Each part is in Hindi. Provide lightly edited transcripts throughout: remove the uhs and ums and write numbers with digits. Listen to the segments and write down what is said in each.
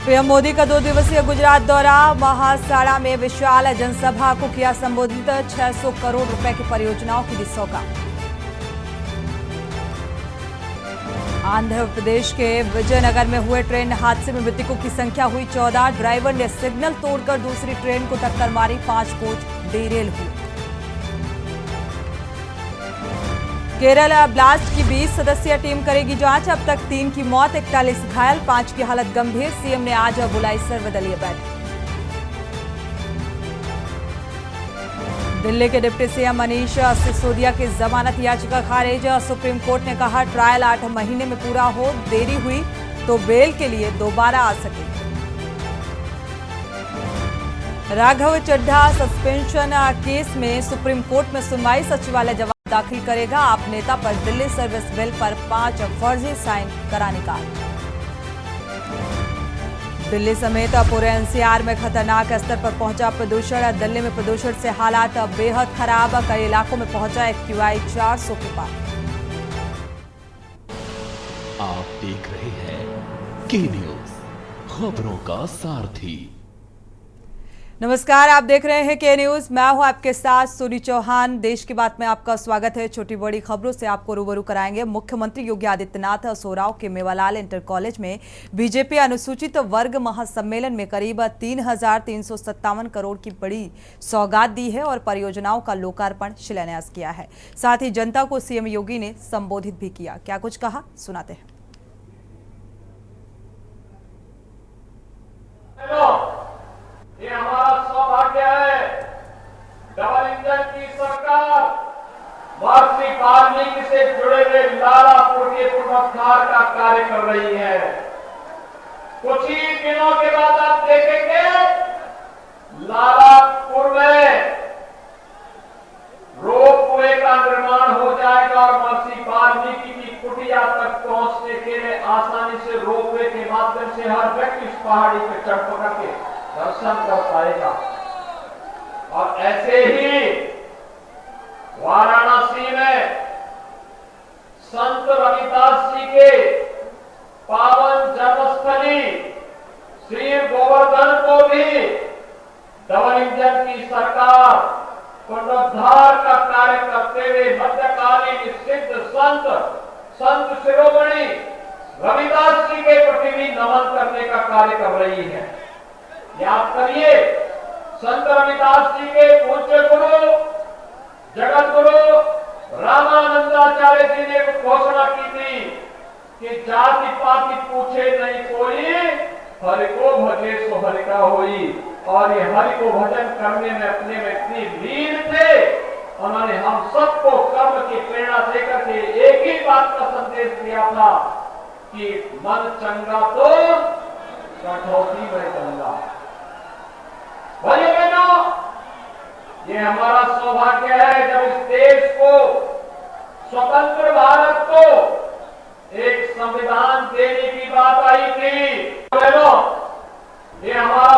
पीएम मोदी का 2 दिवसीय गुजरात दौरा। महासाड़ा में विशाल जनसभा को किया संबोधित। 600 करोड़ रुपए की परियोजनाओं की दी सौगात। आंध्र प्रदेश के विजयनगर में हुए ट्रेन हादसे में मृतकों की संख्या हुई 14। ड्राइवर ने सिग्नल तोड़कर दूसरी ट्रेन को टक्कर मारी। 5 कोच डेरेल हुए। केरल ब्लास्ट की 20 सदस्यीय टीम करेगी जांच। अब तक 3 की मौत, 41 घायल, 5 की हालत गंभीर। सीएम ने आज बुलाई सर्वदलीय बैठक। दिल्ली के डिप्टी सीएम मनीष सिसोदिया की जमानत याचिका खारिज। सुप्रीम कोर्ट ने कहा ट्रायल 8 महीने में पूरा हो, देरी हुई तो बेल के लिए दोबारा आ सके। राघव चड्ढा सस्पेंशन केस में सुप्रीम कोर्ट में सुनवाई। सचिवालय जवाब दाखिल करेगा। आप नेता पर दिल्ली सर्विस बिल पर 5 फर्जी साइन कराने का। दिल्ली समेत पूरे एनसीआर में खतरनाक स्तर पर पहुंचा प्रदूषण। दिल्ली में प्रदूषण से हालात बेहद खराब। कई इलाकों में पहुंचा एक्यूआई 400 के पार। आप देख रहे हैं के न्यूज, खबरों का सारथी। नमस्कार, आप देख रहे हैं के न्यूज। मैं हूं आपके साथ सूरी चौहान। देश की बात में आपका स्वागत है। छोटी बड़ी खबरों से आपको रूबरू कराएंगे। मुख्यमंत्री योगी आदित्यनाथ सोराव के मेवालाल इंटर कॉलेज में बीजेपी अनुसूचित वर्ग महासम्मेलन में करीब 3,357 करोड़ की बड़ी सौगात दी है और परियोजनाओं का लोकार्पण शिलान्यास किया है। साथ ही जनता को सीएम योगी ने संबोधित भी किया। क्या कुछ कहा, सुनाते हैं। ये हमारा सौभाग्य है। डबल इंजन की सरकार महर्षि वाल्मीकि से जुड़े हुए लालापुर के पुनरुद्धार का कार्य कर रही है। कुछ ही दिनों के बाद आप देखेंगे लालापुर में रोपवे का निर्माण हो जाएगा और महर्षि वाल्मीकि की कुटिया तक पहुंचने के लिए आसानी से रोपवे के माध्यम से हर व्यक्ति इस पहाड़ी पर चढ़ पकड़ के दर्शन कर पाएगा। और ऐसे ही वाराणसी में संत रविदास जी के पावन जन्मस्थली श्री गोवर्धन को भी डबल इंजन की सरकार पुनरुद्धार का कार्य करते हुए मध्यकालीन सिद्ध संत शिरोमणि रविदास जी के प्रति भी नमन करने का कार्य कर रही है। याद करिए, संत रविदास जी के पूज्य गुरु जगत गुरु रामानंदाचार्य जी ने घोषणा की थी कि जाति पाति पूछे नहीं कोई, हरि को भजे सो हरि का होई। और ये हरि को भजन करने में अपने में इतनी वीर थे, उन्होंने हम सबको कर्म की प्रेरणा देकर के एक ही बात का संदेश दिया था कि मन चंगा तो कठौती में चंगा। भाइयों बहनों, ये हमारा सौभाग्य है जब इस देश को, स्वतंत्र भारत को एक संविधान देने की बात आई थी। बहनों, ये हमारा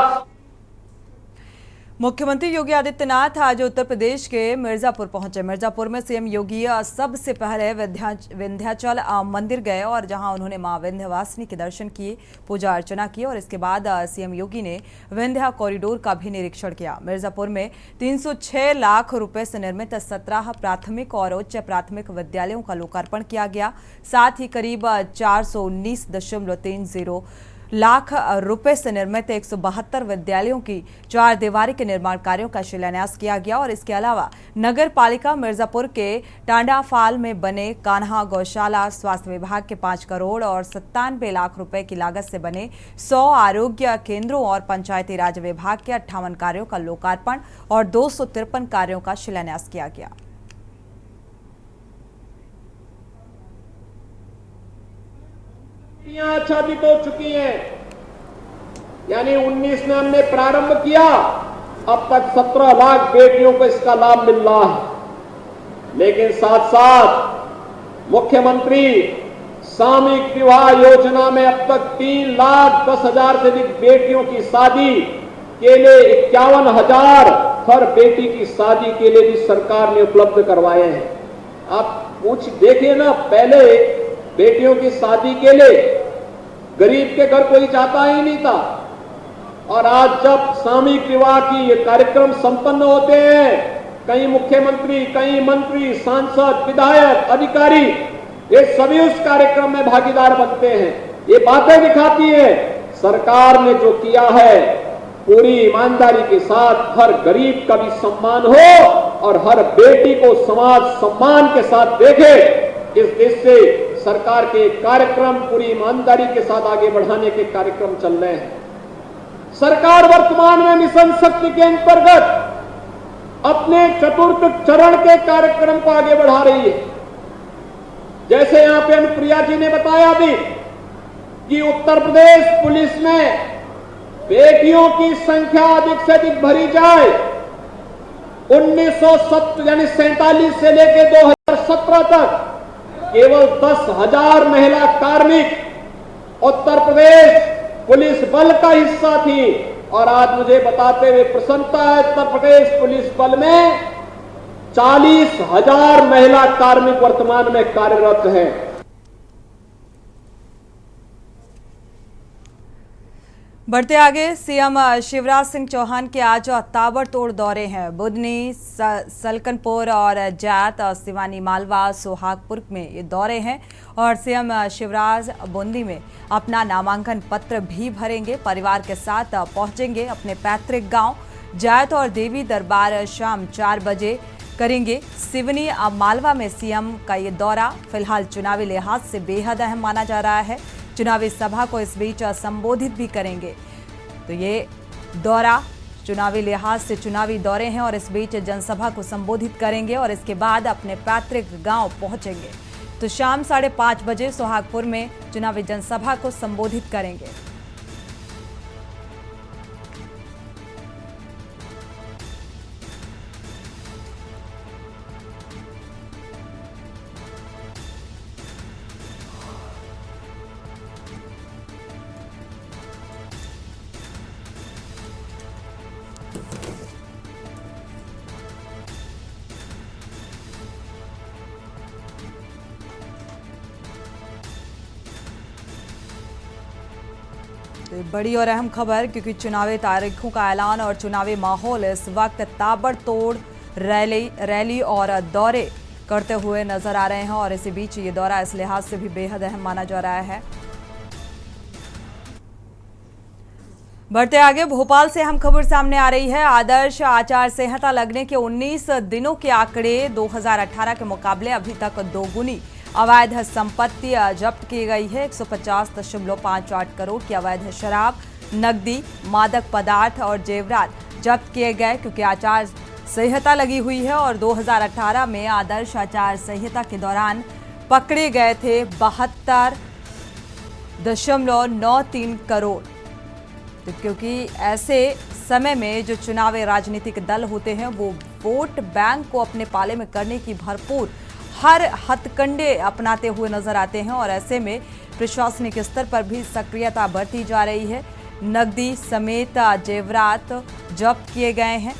मुख्यमंत्री योगी आदित्यनाथ आज उत्तर प्रदेश के मिर्जापुर पहुंचे। मिर्जापुर में सीएम योगी सबसे पहले विंध्याचल मंदिर गए और जहां उन्होंने मां विंध्यवासिनी के दर्शन किए, पूजा अर्चना की और इसके बाद सीएम योगी ने विंध्या कॉरिडोर का भी निरीक्षण किया। मिर्जापुर में 306 लाख रुपए से निर्मित 17 प्राथमिक और उच्च प्राथमिक विद्यालयों का लोकार्पण किया गया। साथ ही करीब 419.30 लाख रुपए से निर्मित 172 विद्यालयों की 4 दीवारी के निर्माण कार्यों का शिलान्यास किया गया। और इसके अलावा नगर पालिका मिर्जापुर के टांडाफाल में बने कान्हा गौशाला, स्वास्थ्य विभाग के 5 करोड़ और 97 लाख रुपए की लागत से बने 100 आरोग्य केंद्रों और पंचायती राज विभाग के 58 कार्यों का लोकार्पण और 253 कार्यों का शिलान्यास किया गया। आच्छादित हो चुकी हैं, यानी 19 ने हमने प्रारंभ किया, अब तक 17 लाख बेटियों को इसका लाभ मिल रहा है। लेकिन साथ साथ मुख्यमंत्री सामूहिक विवाह योजना में अब तक 3,10,000 से अधिक बेटियों की शादी के लिए 51,000 हर बेटी की शादी के लिए भी सरकार ने उपलब्ध करवाए हैं। आप देखिए ना, पहले बेटियों की शादी के लिए गरीब के घर कोई जाता ही नहीं था। और आज जब सामूहिक विवाह की ये कार्यक्रम संपन्न होते हैं, कई मुख्यमंत्री, कई मंत्री, सांसद, विधायक, अधिकारी, ये सभी उस कार्यक्रम में भागीदार बनते हैं। ये बातें दिखाती है सरकार ने जो किया है पूरी ईमानदारी के साथ हर गरीब का भी सम्मान हो और हर बेटी को समाज सम्मान के साथ देखे। इस देश से सरकार के कार्यक्रम पूरी ईमानदारी के साथ आगे बढ़ाने के कार्यक्रम चल रहे हैं। सरकार वर्तमान में मिशन शक्ति के अंतर्गत अपने चतुर्थ चरण के कार्यक्रम को आगे बढ़ा रही है। जैसे यहां पे अनुप्रिया जी ने बताया भी कि उत्तर प्रदेश पुलिस में बेटियों की संख्या अधिक से अधिक भरी जाए। 1970 यानी 47 से लेकर 2017 तक केवल 10,000 महिला कार्मिक उत्तर प्रदेश पुलिस बल का हिस्सा थी। और आज मुझे बताते हुए प्रसन्नता है, उत्तर प्रदेश पुलिस बल में 40,000 महिला कार्मिक वर्तमान में कार्यरत हैं। बढ़ते आगे, सीएम शिवराज सिंह चौहान के आज ताबड़तोड़ दौरे हैं। बुधनी, सलकनपुर और जैत, सिवानी, मालवा, सोहागपुर में ये दौरे हैं। और सीएम शिवराज बूंदी में अपना नामांकन पत्र भी भरेंगे। परिवार के साथ पहुंचेंगे अपने पैतृक गांव जैत और देवी दरबार शाम 4 बजे करेंगे। सिवनी, मालवा में सीएम का ये दौरा फिलहाल चुनावी लिहाज से बेहद अहम माना जा रहा है। चुनावी सभा को इस बीच संबोधित भी करेंगे। तो ये दौरा चुनावी लिहाज से चुनावी दौरे हैं और इस बीच जनसभा को संबोधित करेंगे और इसके बाद अपने पैतृक गांव पहुंचेंगे। तो शाम 5:30 बजे सोहागपुर में चुनावी जनसभा को संबोधित करेंगे। बड़ी और अहम खबर, क्योंकि चुनावी तारीखों का ऐलान और चुनावी माहौल इस वक्त ताबड़तोड़ रैली और दौरे करते हुए नजर आ रहे हैं। और इसी बीच ये दौरा इस लिहाज से भी बेहद अहम माना जा रहा है। बढ़ते आगे, भोपाल से अहम खबर सामने आ रही है। आदर्श आचार संहिता लगने के 19 दिनों के आंकड़े 2018 के मुकाबले अभी तक दोगुनी अवैध संपत्ति जब्त की गई है। 150.58 करोड़ की अवैध शराब, नकदी, मादक पदार्थ और जेवरात जब्त किए गए, क्योंकि आचार संहिता लगी हुई है। और 2018 में आदर्श आचार संहिता के दौरान पकड़े गए थे 72.93 करोड़। तो क्योंकि ऐसे समय में जो चुनावी राजनीतिक दल होते हैं वो वोट बैंक को अपने पाले में करने की भरपूर हर हथकंडे अपनाते हुए नजर आते हैं। और ऐसे में प्रशासनिक स्तर पर भी सक्रियता बढ़ती जा रही है। नकदी समेत जेवरात जब्त किए गए हैं।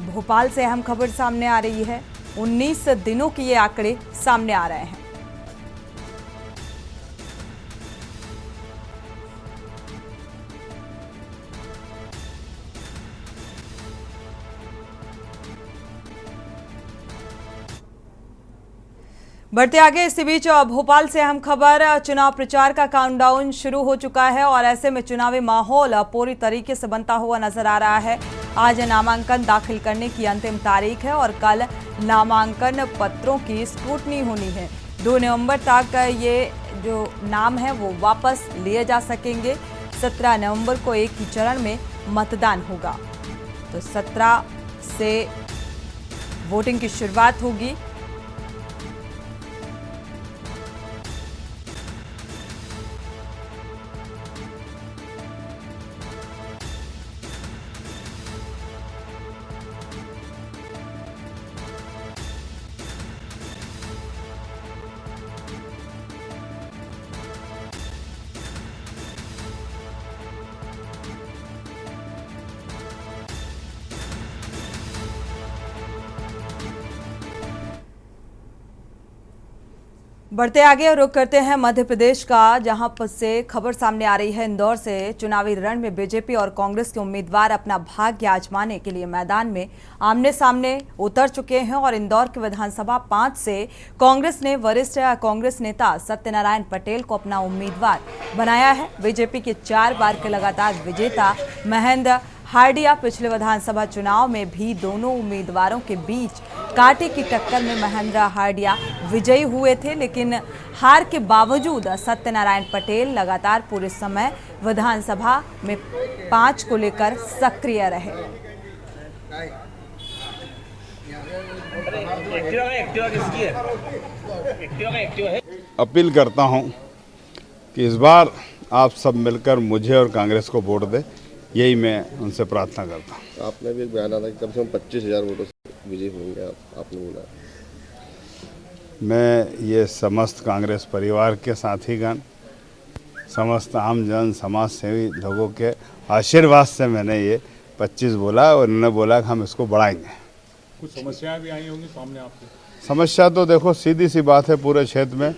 भोपाल से अहम खबर सामने आ रही है। 19 दिनों के ये आंकड़े सामने आ रहे हैं। बढ़ते आगे, इसी बीच भोपाल से अहम खबर, चुनाव प्रचार का काउंटडाउन शुरू हो चुका है। और ऐसे में चुनावी माहौल पूरी तरीके से बनता हुआ नजर आ रहा है। आज नामांकन दाखिल करने की अंतिम तारीख है और कल नामांकन पत्रों की स्क्रूटनी होनी है। 2 नवंबर तक ये जो नाम है वो वापस लिए जा सकेंगे। 17 नवंबर को एक ही चरण में मतदान होगा। तो 17 से वोटिंग की शुरुआत होगी। बढ़ते आगे और रुख करते हैं मध्य प्रदेश का, जहां पर से खबर सामने आ रही है। इंदौर से चुनावी रण में बीजेपी और कांग्रेस के उम्मीदवार अपना भाग्य आजमाने के लिए मैदान में आमने सामने उतर चुके हैं और इंदौर के विधानसभा 5 से कांग्रेस ने वरिष्ठ कांग्रेस नेता सत्यनारायण पटेल को अपना उम्मीदवार बनाया है। बीजेपी के 4 बार के लगातार विजेता महेंद्र हार्डिया पिछले विधानसभा चुनाव में भी दोनों उम्मीदवारों के बीच कांटे की टक्कर में महेंद्र हार्डिया विजयी हुए थे, लेकिन हार के बावजूद सत्यनारायण पटेल लगातार पूरे समय विधानसभा में 5 को लेकर सक्रिय रहे। अपील करता हूं कि इस बार आप सब मिलकर मुझे और कांग्रेस को वोट दें, यही मैं उनसे प्रार्थना करता हूं। आपने भी एक बयान था कि कम से कम 25,000 वोटों से विजयी होंगे आपने बोला। मैं ये समस्त कांग्रेस परिवार के साथीगण, समस्त आम जन, समाज सेवी लोगों के आशीर्वाद से मैंने ये 25 बोला और उन्होंने बोला कि हम इसको बढ़ाएंगे। कुछ समस्याएं भी आई होंगी सामने आपके? समस्या तो देखो सीधी सी बात है, पूरे क्षेत्र में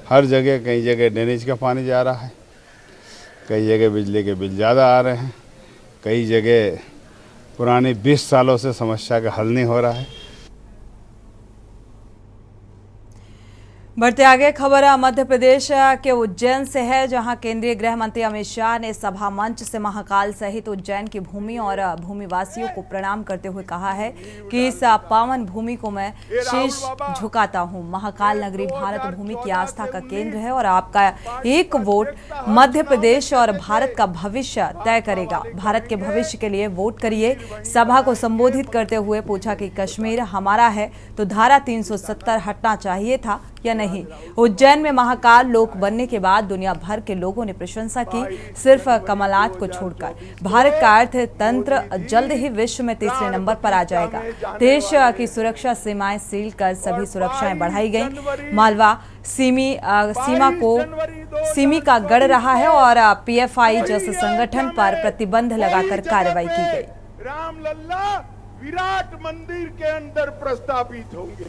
हर जगह, कई जगह ड्रेनेज का पानी जा रहा है, कई जगह बिजली के बिल ज़्यादा आ रहे हैं, कई जगह पुरानी 20 सालों से समस्या का हल नहीं हो रहा है। बढ़ते आगे खबर मध्य प्रदेश के उज्जैन से है, जहां केंद्रीय गृह मंत्री अमित शाह ने सभा मंच से महाकाल सहित उज्जैन की भूमि और भूमिवासियों को प्रणाम करते हुए कहा है कि इस पावन भूमि को मैं शीश झुकाता हूं। महाकाल नगरी भारत भूमि की आस्था का केंद्र है और आपका एक वोट मध्य प्रदेश और भारत का भविष्य तय करेगा। भारत के भविष्य के लिए वोट करिए। सभा को संबोधित करते हुए पूछा कि कश्मीर हमारा है तो धारा 370 हटना चाहिए था या नहीं। उज्जैन में महाकाल लोक बनने के बाद दुनिया भर के लोगों ने प्रशंसा की, सिर्फ कमलनाथ को छोड़कर। भारत का अर्थतंत्र जल्द ही विश्व में तीसरे नंबर पर आ जाएगा। देश की सुरक्षा सीमाएं सील कर सभी सुरक्षाएं बढ़ाई गई। मालवा सीमी का गढ़ रहा है और पीएफआई जैसे संगठन पर प्रतिबंध लगाकर कार्रवाई की गई। रामलल्ला विराट मंदिर के अंदर प्रस्तापित होंगे।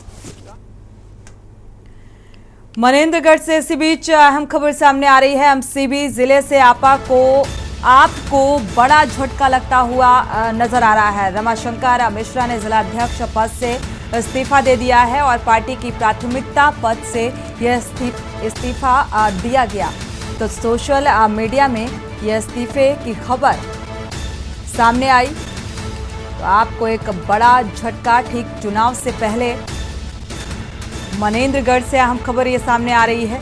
मनेंद्रगढ़ से इसी बीच अहम खबर सामने आ रही है। एमसीबी जिले से आपको बड़ा झटका लगता हुआ नजर आ रहा है। रमाशंकर मिश्रा ने जिला अध्यक्ष पद से इस्तीफा दे दिया है और पार्टी की प्राथमिकता पद से यह इस्तीफा दिया गया। तो सोशल मीडिया में यह इस्तीफे की खबर सामने आई तो आपको एक बड़ा झटका ठीक चुनाव से पहले मनेंद्रगढ़ से अहम खबर ये सामने आ रही है।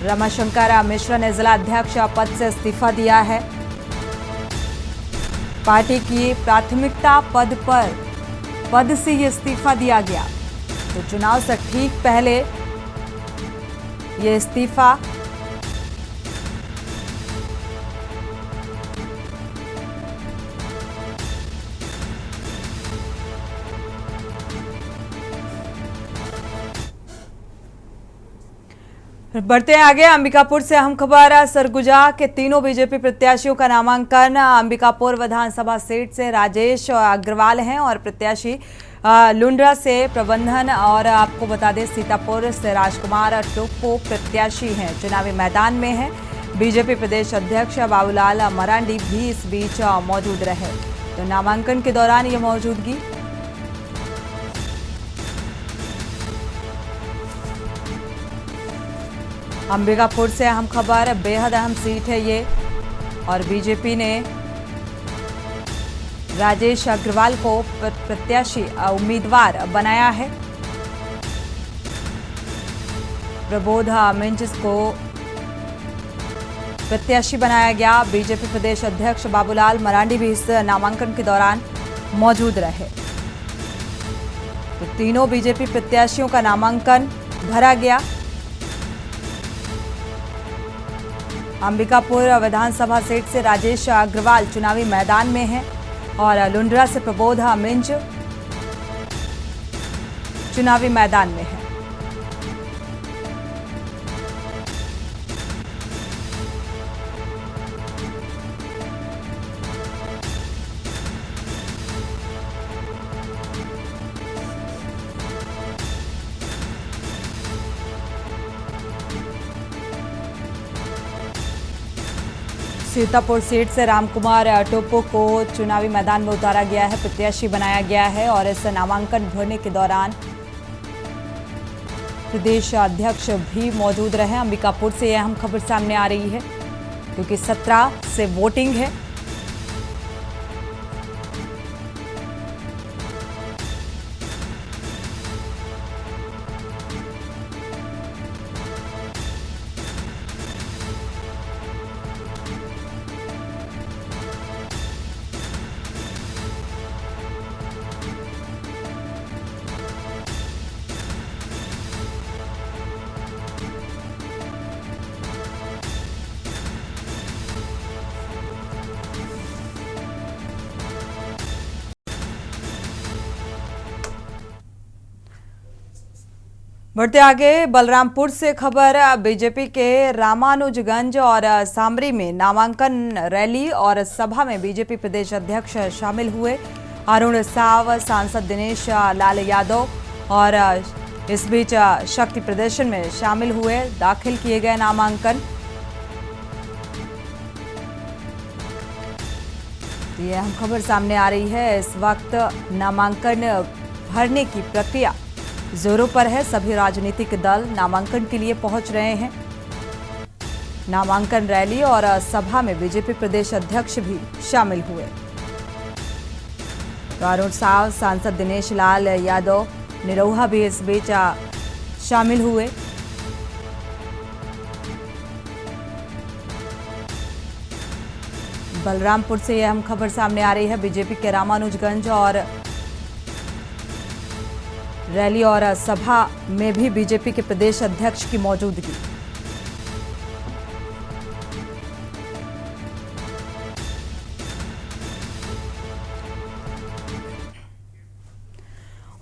रमाशंकर मिश्रा ने जिला अध्यक्ष पद से इस्तीफा दिया है। पार्टी की प्राथमिकता पद से ये इस्तीफा दिया गया। तो चुनाव से ठीक पहले ये इस्तीफा बढ़ते हैं आगे। अंबिकापुर से अहम खबर, सरगुजा के तीनों बीजेपी प्रत्याशियों का नामांकन। अंबिकापुर विधानसभा सीट से राजेश अग्रवाल हैं और प्रत्याशी लुंड्रा से प्रबंधन और आपको बता दें सीतापुर से राजकुमार टोप्पो प्रत्याशी हैं, चुनावी मैदान में हैं। बीजेपी प्रदेश अध्यक्ष बाबूलाल मरांडी भी इस बीच मौजूद रहे। तो नामांकन के दौरान ये मौजूदगी अंबिकापुर से अहम खबर, बेहद अहम सीट है ये और बीजेपी ने राजेश अग्रवाल को प्रत्याशी उम्मीदवार बनाया है। प्रबोध मिंज को प्रत्याशी बनाया गया। बीजेपी प्रदेश अध्यक्ष बाबूलाल मरांडी भी इस नामांकन के दौरान मौजूद रहे। तो तीनों बीजेपी प्रत्याशियों का नामांकन भरा गया। अंबिकापुर विधानसभा सीट से राजेश अग्रवाल चुनावी मैदान में हैं और लुंड्रा से प्रबोध मिंज चुनावी मैदान में है। सीतापुर सीट से रामकुमार टोपो को चुनावी मैदान में उतारा गया है, प्रत्याशी बनाया गया है और इस नामांकन भरने के दौरान प्रदेश अध्यक्ष भी मौजूद रहे। अंबिकापुर से यह अहम खबर सामने आ रही है क्योंकि 17 से वोटिंग है। बढ़ते आगे बलरामपुर से खबर, बीजेपी के रामानुजगंज और सामरी में नामांकन रैली और सभा में बीजेपी प्रदेश अध्यक्ष शामिल हुए। अरुण साव, सांसद दिनेश लाल यादव और इस बीच शक्ति प्रदर्शन में शामिल हुए, दाखिल किए गए नामांकन। ये अहम खबर सामने आ रही है। इस वक्त नामांकन भरने की प्रक्रिया जोरों पर है। सभी राजनीतिक दल नामांकन के लिए पहुंच रहे हैं। नामांकन रैली और सभा में बीजेपी प्रदेश अध्यक्ष भी शामिल हुए। तो अरुण साव, सांसद दिनेश लाल यादव, निरहुआ भी इस बीच शामिल हुए। बलरामपुर से यह अहम खबर सामने आ रही है। बीजेपी के रामानुजगंज और रैली और सभा में भी बीजेपी के प्रदेश अध्यक्ष की मौजूदगी।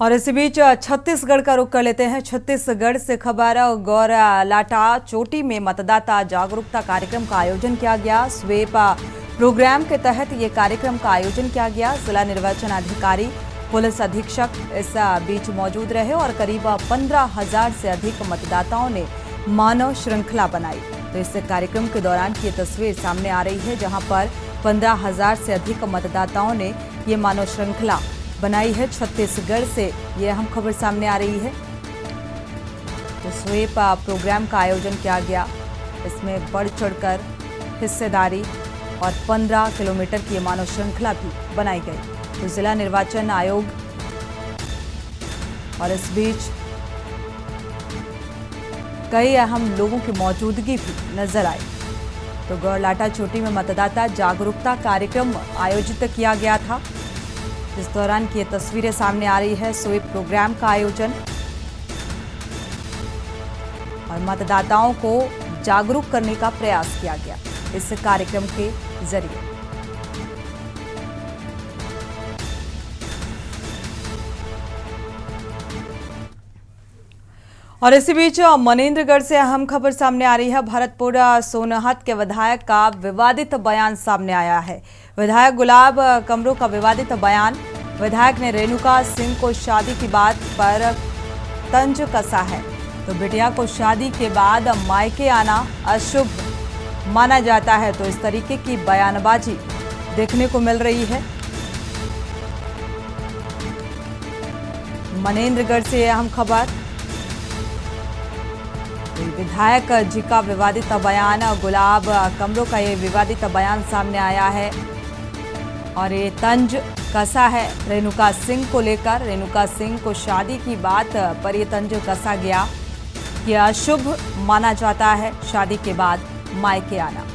और इसी बीच छत्तीसगढ़ का रुख कर लेते हैं। छत्तीसगढ़ से खबर, गौरलाटा चोटी में मतदाता जागरूकता कार्यक्रम का आयोजन किया गया। स्वीप प्रोग्राम के तहत ये कार्यक्रम का आयोजन किया गया। जिला निर्वाचन अधिकारी, पुलिस अधीक्षक इस बीच मौजूद रहे और करीब 15,000 से अधिक मतदाताओं ने मानव श्रृंखला बनाई। तो इस कार्यक्रम के दौरान की तस्वीर सामने आ रही है, जहां पर 15,000 से अधिक मतदाताओं ने ये मानव श्रृंखला बनाई है। छत्तीसगढ़ से ये अहम खबर सामने आ रही है। तो स्वीप प्रोग्राम का आयोजन किया गया। इसमें बढ़ चढ़कर हिस्सेदारी और 15 किलोमीटर की ये मानव श्रृंखला भी बनाई गई। तो जिला निर्वाचन आयोग और इस बीच कई अहम लोगों की मौजूदगी भी नजर आई। तो गौरलाटा चोटी में मतदाता जागरूकता कार्यक्रम आयोजित किया गया था। इस दौरान की ये तस्वीरें सामने आ रही है। स्वीप प्रोग्राम का आयोजन और मतदाताओं को जागरूक करने का प्रयास किया गया इस कार्यक्रम के जरिए। और इसी बीच मनेन्द्रगढ़ से अहम खबर सामने आ रही है। भरतपुर सोनहत के विधायक का विवादित बयान सामने आया है। विधायक गुलाब कमरों का विवादित बयान। विधायक ने रेणुका सिंह को शादी की बात पर तंज कसा है। तो बिटिया को शादी के बाद मायके आना अशुभ माना जाता है। तो इस तरीके की बयानबाजी देखने को मिल रही है। मनेन्द्रगढ़ से अहम खबर, विधायक जी का विवादित बयान, गुलाब कमरों का ये विवादित बयान सामने आया है और ये तंज कसा है रेणुका सिंह को लेकर। रेणुका सिंह को शादी की बात पर ये तंज कसा गया कि अशुभ माना जाता है शादी के बाद मायके आना।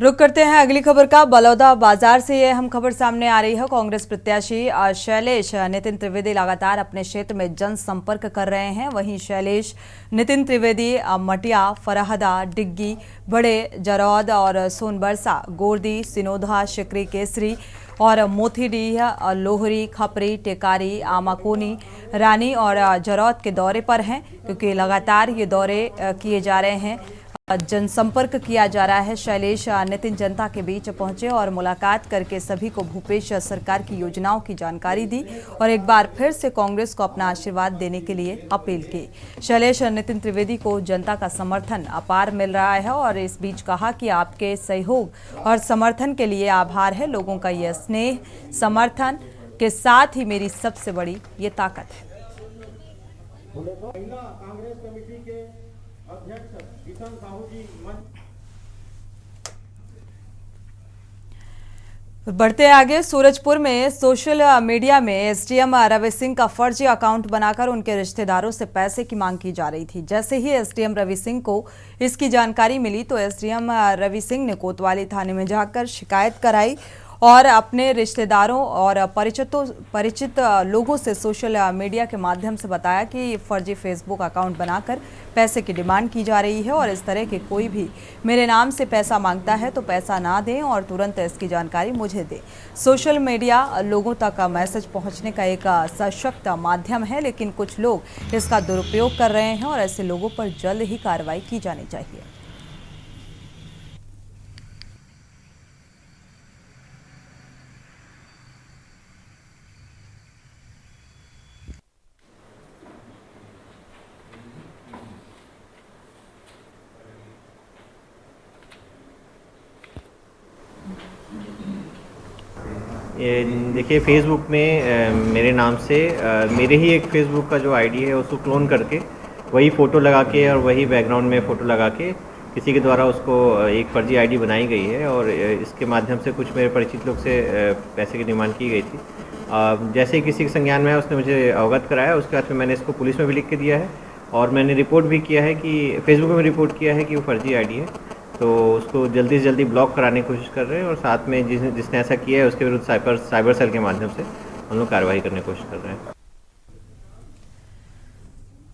रुक करते हैं अगली खबर का। बलौदा बाजार से ये अहम खबर सामने आ रही है। कांग्रेस प्रत्याशी शैलेश नितिन त्रिवेदी लगातार अपने क्षेत्र में जनसंपर्क कर रहे हैं। वहीं शैलेश नितिन त्रिवेदी मटिया, फरहदा, डिग्गी, बड़े जरौद और सोनबरसा, गोरदी, सिनोधा, शिकरी, केसरी और मोतीडीह, लोहरी, खपरी, टेकारी, आमाकोनी, रानी और जरौद के दौरे पर हैं, क्योंकि लगातार ये दौरे किए जा रहे हैं, जनसंपर्क किया जा रहा है। शैलेश नितिन जनता के बीच पहुंचे और मुलाकात करके सभी को भूपेश सरकार की योजनाओं की जानकारी दी और एक बार फिर से कांग्रेस को अपना आशीर्वाद देने के लिए अपील की। शैलेश नितिन त्रिवेदी को जनता का समर्थन अपार मिल रहा है और इस बीच कहा कि आपके सहयोग और समर्थन के लिए आभार है। लोगों का यह स्नेह समर्थन के साथ ही मेरी सबसे बड़ी ये ताकत है। कांग्रेस कमेटी के अध्यक्ष किशन साहू जी बढ़ते आगे। सूरजपुर में सोशल मीडिया में एसडीएम रवि सिंह का फर्जी अकाउंट बनाकर उनके रिश्तेदारों से पैसे की मांग की जा रही थी। जैसे ही एसडीएम रवि सिंह को इसकी जानकारी मिली तो एसडीएम रवि सिंह ने कोतवाली थाने में जाकर शिकायत कराई और अपने रिश्तेदारों और परिचित लोगों से सोशल मीडिया के माध्यम से बताया कि फर्जी फेसबुक अकाउंट बनाकर पैसे की डिमांड की जा रही है और इस तरह के कोई भी मेरे नाम से पैसा मांगता है तो पैसा ना दें और तुरंत इसकी जानकारी मुझे दें। सोशल मीडिया लोगों तक मैसेज पहुंचने का एक सशक्त माध्यम है, लेकिन कुछ लोग इसका दुरुपयोग कर रहे हैं और ऐसे लोगों पर जल्द ही कार्रवाई की जानी चाहिए। देखिए, फेसबुक में मेरे नाम से मेरे ही एक फेसबुक का जो आईडी है उसको क्लोन करके वही फ़ोटो लगा के और वही बैकग्राउंड में फ़ोटो लगा के किसी के द्वारा उसको एक फर्जी आईडी बनाई गई है और इसके माध्यम से कुछ मेरे परिचित लोग से पैसे की डिमांड की गई थी। जैसे ही किसी के संज्ञान में आया उसने मुझे अवगत कराया, उसके बाद में मैंने इसको पुलिस में भी लिख के दिया है और मैंने रिपोर्ट भी किया है कि फेसबुक में रिपोर्ट किया है कि वो फर्जी आईडी है, तो उसको जल्दी से जल्दी ब्लॉक कराने की कोशिश कर रहे हैं और साथ में जिसने ऐसा किया है उसके विरुद्ध साइबर सेल के माध्यम से हम लोग कार्रवाई करने की कोशिश कर रहे हैं।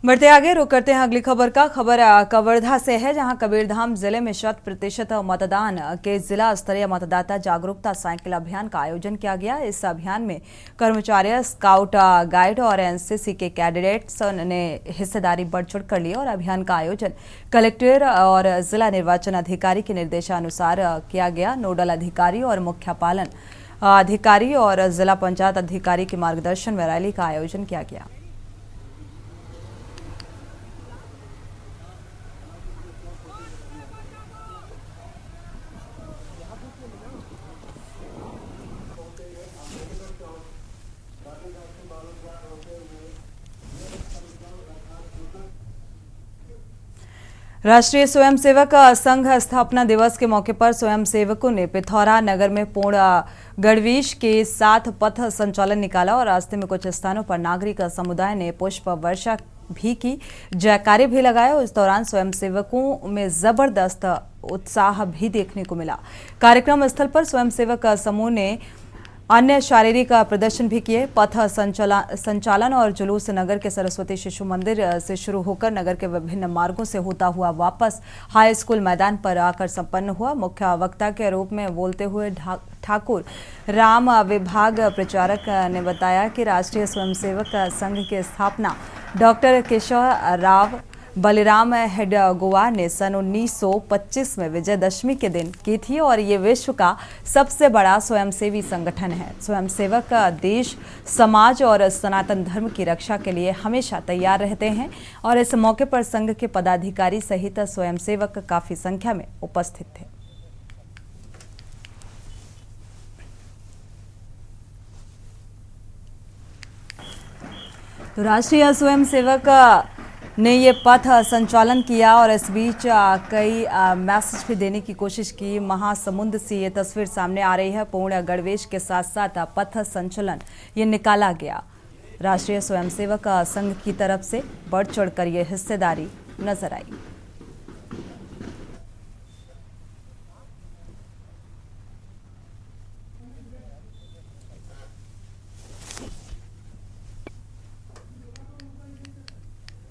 बढ़ते आगे, रुक करते हैं अगली खबर का। खबर कवर्धा से है, जहां कबीरधाम जिले में 100% मतदान के जिला स्तरीय मतदाता जागरूकता साइकिल अभियान का आयोजन किया गया। इस अभियान में कर्मचारी, स्काउट गाइड और एनसीसी के कैडेट्स ने हिस्सेदारी बढ़ चढ़ कर ली और अभियान का आयोजन कलेक्टर और जिला निर्वाचन अधिकारी के निर्देशानुसार किया गया। नोडल अधिकारी और मुख्य पालन अधिकारी और जिला पंचायत अधिकारी के मार्गदर्शन में रैली का आयोजन किया गया। राष्ट्रीय स्वयंसेवक संघ स्थापना दिवस के मौके पर स्वयंसेवकों ने पिथौरा नगर में पूर्ण गणवेश के साथ पथ संचालन निकाला और रास्ते में कुछ स्थानों पर नागरिक समुदाय ने पुष्प वर्षा भी की, जयकारे भी लगाए। इस दौरान स्वयंसेवकों में जबरदस्त उत्साह भी देखने को मिला। कार्यक्रम स्थल पर स्वयंसेवक समूह ने अन्य शारीरिक प्रदर्शन भी किए। पथ संचालन और जुलूस नगर के सरस्वती शिशु मंदिर से शुरू होकर नगर के विभिन्न मार्गों से होता हुआ वापस हाई स्कूल मैदान पर आकर संपन्न हुआ। मुख्य वक्ता के रूप में बोलते हुए ठाकुर राम विभाग प्रचारक ने बताया कि राष्ट्रीय स्वयंसेवक संघ की स्थापना डॉक्टर केशव राव बलिराम हेडगोवा ने सन 1925 में विजयदशमी के दिन की थी और ये विश्व का सबसे बड़ा स्वयंसेवी संगठन है। स्वयंसेवक देश, समाज और सनातन धर्म की रक्षा के लिए हमेशा तैयार रहते हैं और इस मौके पर संघ के पदाधिकारी सहित स्वयंसेवक काफी संख्या में उपस्थित थे। तो राष्ट्रीय स्वयंसेवक ने ये पथ संचालन किया और इस बीच कई मैसेज भी देने की कोशिश की। महासमुंद से ये तस्वीर सामने आ रही है। पूर्ण गणवेश के साथ साथ पथ संचलन ये निकाला गया। राष्ट्रीय स्वयंसेवक संघ की तरफ से बढ़ चढ़कर ये हिस्सेदारी नजर आई।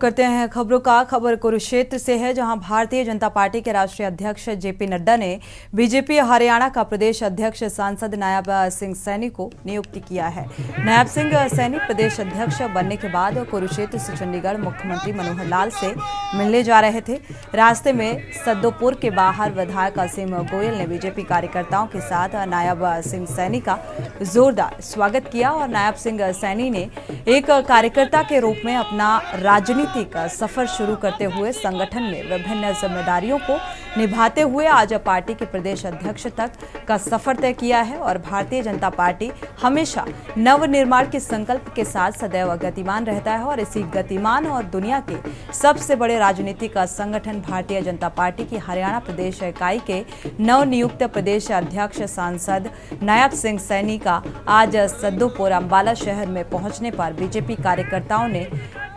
करते हैं खबरों का। खबर कुरुक्षेत्र से है, जहां भारतीय जनता पार्टी के राष्ट्रीय अध्यक्ष जेपी नड्डा ने बीजेपी हरियाणा का प्रदेश अध्यक्ष सांसद नायब सिंह सैनी को नियुक्त किया है। नायब सिंह सैनी प्रदेश अध्यक्ष बनने के बाद कुरुक्षेत्र से चंडीगढ़ मुख्यमंत्री मनोहर लाल से मिलने जा रहे थे। रास्ते में सद्दोपुर के बाहर विधायक असीम गोयल ने बीजेपी कार्यकर्ताओं के साथ नायब सिंह सैनी का जोरदार स्वागत किया और नायब सिंह सैनी ने एक कार्यकर्ता के रूप में अपना राजनीतिक सफर शुरू करते हुए संगठन में विभिन्न जिम्मेदारियों को निभाते हुए आज पार्टी के प्रदेश अध्यक्ष तक का सफर तय किया है। और भारतीय जनता पार्टी हमेशा नवनिर्माण के संकल्प के साथ सदैव गतिमान रहता है और इसी गतिमान और दुनिया के सबसे बड़े राजनीतिक संगठन भारतीय जनता पार्टी की हरियाणा प्रदेश इकाई के नवनियुक्त प्रदेश अध्यक्ष सांसद नायब सिंह सैनी का आज सद्दोपुर अंबाला शहर में पहुंचने पर बीजेपी कार्यकर्ताओं ने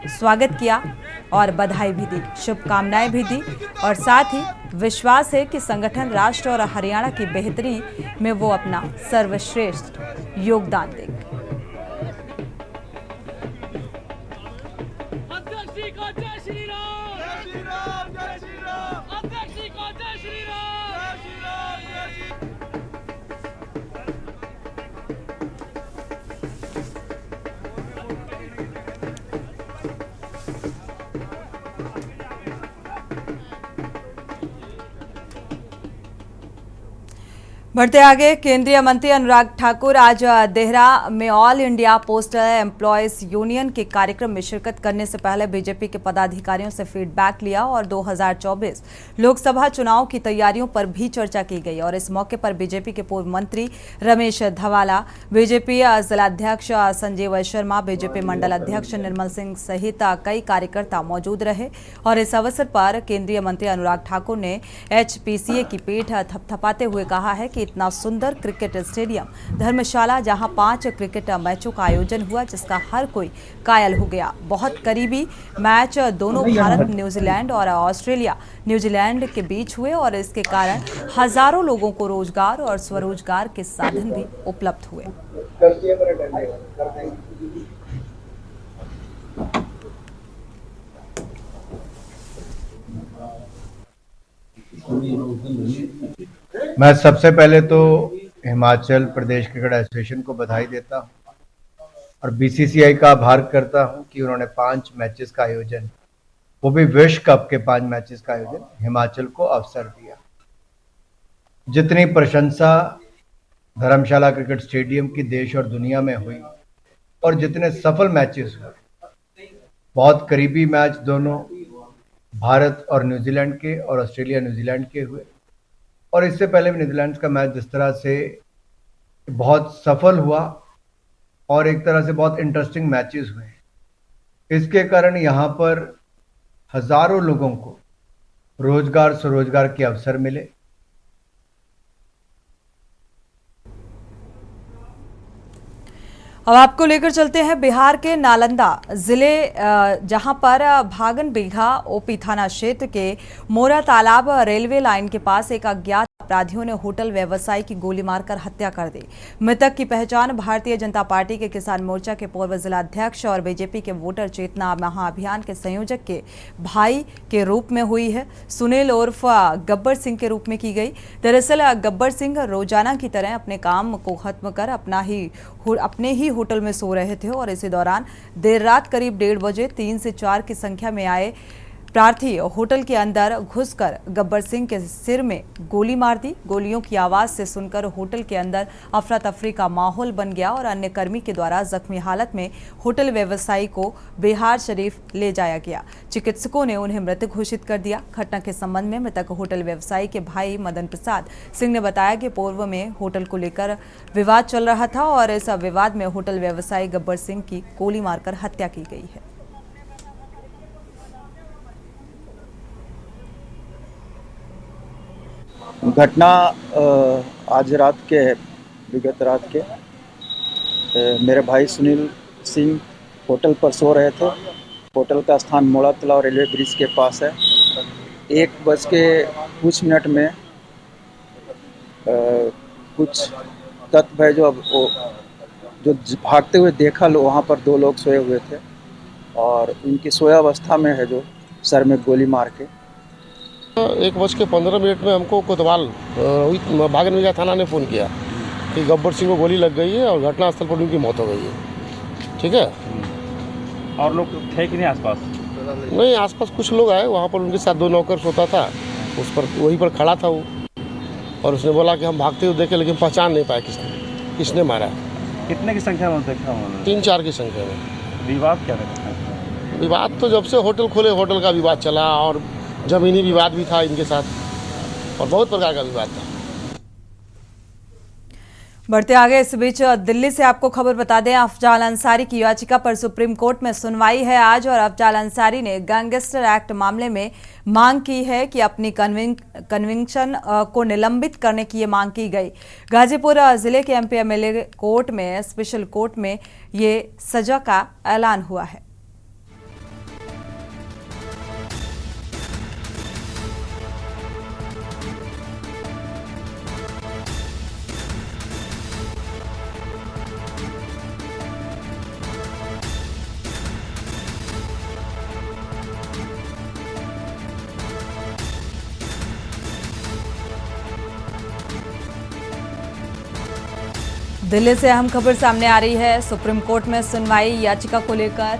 स्वागत किया और बधाई भी दी, शुभकामनाएं भी दी और साथ ही विश्वास है कि संगठन राष्ट्र और हरियाणा की बेहतरी में वो अपना सर्वश्रेष्ठ योगदान देंगे। बढ़ते आगे, केंद्रीय मंत्री अनुराग ठाकुर आज देहरा में all India postal employees union के कार्यक्रम में शिरकत करने से पहले बीजेपी के पदाधिकारियों से फीडबैक लिया और 2024 लोकसभा चुनाव की तैयारियों पर भी चर्चा की गई। और इस मौके पर बीजेपी के पूर्व मंत्री रमेश धवाला, बीजेपी जिलाध्यक्ष संजीव शर्मा, बीजेपी मंडल अध्यक्ष निर्मल सिंह सहित कई कार्यकर्ता मौजूद रहे। और इस अवसर पर केंद्रीय मंत्री अनुराग ठाकुर ने HPCA की पीठ थपथपाते हुए कहा है कि इतना सुंदर क्रिकेट स्टेडियम धर्मशाला, जहां 5 क्रिकेट मैचों का आयोजन हुआ जिसका हर कोई कायल हो गया। बहुत करीबी मैच दोनों भारत न्यूजीलैंड और ऑस्ट्रेलिया न्यूजीलैंड के बीच हुए और इसके कारण हजारों लोगों को रोजगार और स्वरोजगार के साधन भी उपलब्ध हुए। मैं सबसे पहले तो हिमाचल प्रदेश क्रिकेट एसोसिएशन को बधाई देता हूं और BCCI का आभार करता हूं कि उन्होंने 5 मैचेस का आयोजन, वो भी विश्व कप के 5 मैचेस का आयोजन हिमाचल को अवसर दिया। जितनी प्रशंसा धर्मशाला क्रिकेट स्टेडियम की देश और दुनिया में हुई और जितने सफल मैचेस हुए, बहुत करीबी मैच दोनों भारत और न्यूजीलैंड के और ऑस्ट्रेलिया न्यूजीलैंड के हुए। और इससे पहले भी नीदरलैंड्स का मैच जिस तरह से बहुत सफल हुआ और एक तरह से बहुत इंटरेस्टिंग मैचेस हुए, इसके कारण यहाँ पर हजारों लोगों को रोजगार स्वरोजगार के अवसर मिले। अब आपको लेकर चलते हैं बिहार के नालंदा जिले, जहां पर भागन बिघा ओपी थाना क्षेत्र के मोरा तालाब रेलवे लाइन के पास एक अज्ञात अपराधियों ने होटल व्यवसायी की गोली मारकर हत्या कर दी। मृतक की पहचान भारतीय जनता पार्टी के किसान मोर्चा के पूर्व जिलाध्यक्ष और बीजेपी के वोटर चेतना महाअभियान के संयोजक के भाई के रूप में हुई है। सुनील उर्फ गब्बर सिंह के रूप में की गई। दरअसल गब्बर सिंह रोजाना की तरह अपने काम को खत्म कर अपने ही होटल में सो रहे थे और इसी दौरान देर रात करीब 1:30 बजे 3 से 4 की संख्या में आए प्रार्थी होटल के अंदर घुसकर गब्बर सिंह के सिर में गोली मार दी। गोलियों की आवाज से सुनकर होटल के अंदर अफरा तफरी का माहौल बन गया और अन्य कर्मी के द्वारा जख्मी हालत में होटल व्यवसायी को बिहार शरीफ ले जाया गया। चिकित्सकों ने उन्हें मृत घोषित कर दिया। घटना के संबंध में मृतक होटल व्यवसायी के भाई मदन प्रसाद सिंह ने बताया कि पूर्व में होटल को लेकर विवाद चल रहा था और इस विवाद में होटल व्यवसायी गब्बर सिंह की गोली मारकर हत्या की गई है। घटना आज रात के है, विगत रात के मेरे भाई सुनील सिंह होटल पर सो रहे थे। होटल का स्थान मोड़ा तालाब रेलवे ब्रिज के पास है। 1:00 में कुछ तत्व है जो भागते हुए देखा, वहाँ पर 2 लोग सोए हुए थे। और इनकी सोयावस्था में है, जो सर में गोली मार के। 1:15 में हमको कोतवाल भागन विजय थाना ने फ़ोन किया कि गब्बर सिंह को गोली लग गई है और घटनास्थल पर उनकी मौत हो गई है। ठीक है। और लोग थे कि नहीं आसपास? नहीं, आसपास कुछ लोग आए, वहाँ पर उनके साथ 2 नौकर सोता था, उस पर वहीं पर खड़ा था वो, और उसने बोला कि हम भागते हुए देखे लेकिन पहचान नहीं पाए किसने मारा है। कितने की संख्या में देखा? 3-4 की संख्या में। विवाद क्या था? विवाद तो जब से होटल खोले होटल का विवाद चला, और ज़मीनी विवाद भी था इनके साथ, और बहुत प्रकार का विवाद था। बढ़ते आगे, इस बीच दिल्ली से आपको खबर बता दें, अफजाल अंसारी की याचिका पर सुप्रीम कोर्ट में सुनवाई है आज, और अफजाल अंसारी ने गैंगस्टर एक्ट मामले में मांग की है कि अपनी कन्विक्शन को निलंबित करने की ये मांग की गई। गाजीपुर जिले के एमपी एमएलए कोर्ट में, स्पेशल कोर्ट में ये सजा का ऐलान हुआ है। दिल्ली से अहम खबर सामने आ रही है, सुप्रीम कोर्ट में सुनवाई याचिका को लेकर।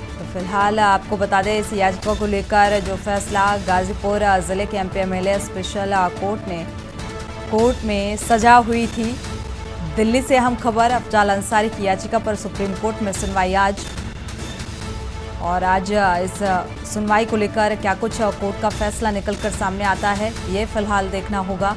तो फिलहाल आपको बता दें, इस याचिका को लेकर जो फैसला गाजीपुर जिले के एमपी एमएलए स्पेशल कोर्ट में सजा हुई थी। दिल्ली से अहम खबर, अफजाल अंसारी की याचिका पर सुप्रीम कोर्ट में सुनवाई आज, और आज इस सुनवाई को लेकर क्या कुछ कोर्ट का फैसला निकलकर सामने आता है, ये फिलहाल देखना होगा।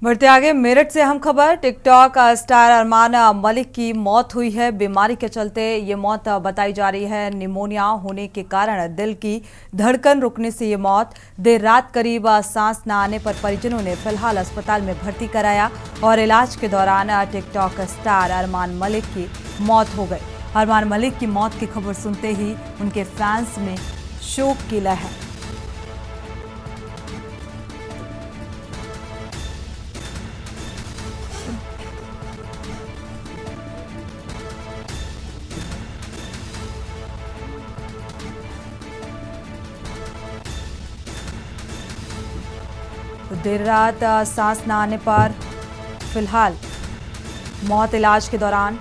बढ़ते आगे, मेरठ से अहम खबर, टिकटॉक स्टार अरमान मलिक की मौत हुई है। बीमारी के चलते ये मौत बताई जा रही है। निमोनिया होने के कारण दिल की धड़कन रुकने से ये मौत। देर रात करीब सांस न आने पर परिजनों ने फिलहाल अस्पताल में भर्ती कराया, और इलाज के दौरान टिकटॉक स्टार अरमान मलिक की मौत हो गई। अरमान मलिक की मौत की खबर सुनते ही उनके फैंस में शोक की लहर। देर रात सांस न आने पर फिलहाल मौत, इलाज के दौरान।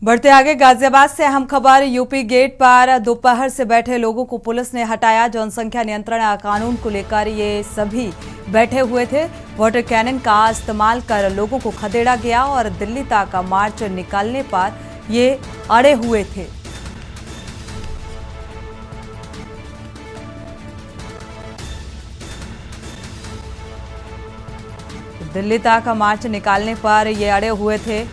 बढ़ते आगे, गाजियाबाद से अहम खबर, यूपी गेट पर दोपहर से बैठे लोगों को पुलिस ने हटाया। जनसंख्या नियंत्रण कानून को लेकर ये सभी बैठे हुए थे। वाटर कैनन का इस्तेमाल कर लोगों को खदेड़ा गया, और दिल्ली तक मार्च निकालने पर ये अड़े हुए थे। दिल्ली तक मार्च निकालने पर ये अड़े हुए थे।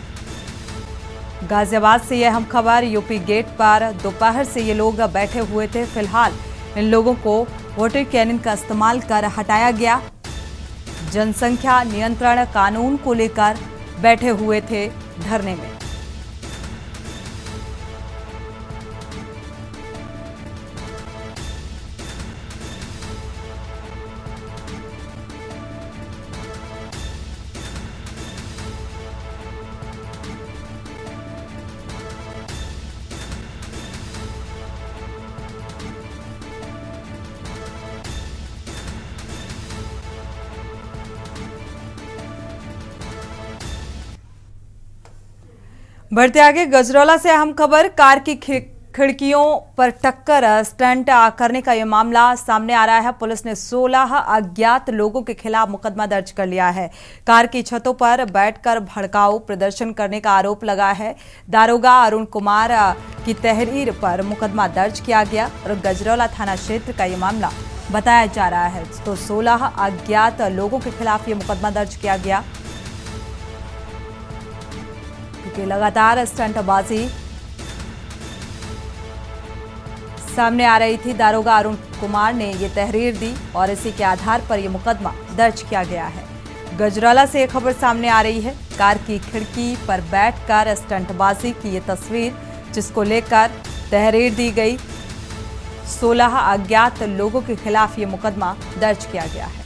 गाजियाबाद से यह अहम खबर, यूपी गेट पर दोपहर से ये लोग बैठे हुए थे। फिलहाल इन लोगों को वाटर कैनन का इस्तेमाल कर हटाया गया। जनसंख्या नियंत्रण कानून को लेकर बैठे हुए थे धरने में। बढ़ते आगे, गजरौला से अहम खबर, कार की खिड़कियों पर टक्कर स्टंट करने का यह मामला सामने आ रहा है। पुलिस ने 16 अज्ञात लोगों के खिलाफ मुकदमा दर्ज कर लिया है। कार की छतों पर बैठकर भड़काऊ प्रदर्शन करने का आरोप लगा है। दारोगा अरुण कुमार की तहरीर पर मुकदमा दर्ज किया गया और गजरौला थाना क्षेत्र का यह मामला बताया जा रहा है। तो 16 अज्ञात लोगों के खिलाफ ये मुकदमा दर्ज किया गया क्योंकि लगातार स्टंटबाजी सामने आ रही थी। दारोगा अरुण कुमार ने ये तहरीर दी और इसी के आधार पर यह मुकदमा दर्ज किया गया है। गजरौला से यह खबर सामने आ रही है, कार की खिड़की पर बैठकर स्टंटबाजी की ये तस्वीर, जिसको लेकर तहरीर दी गई। 16 अज्ञात लोगों के खिलाफ ये मुकदमा दर्ज किया गया है।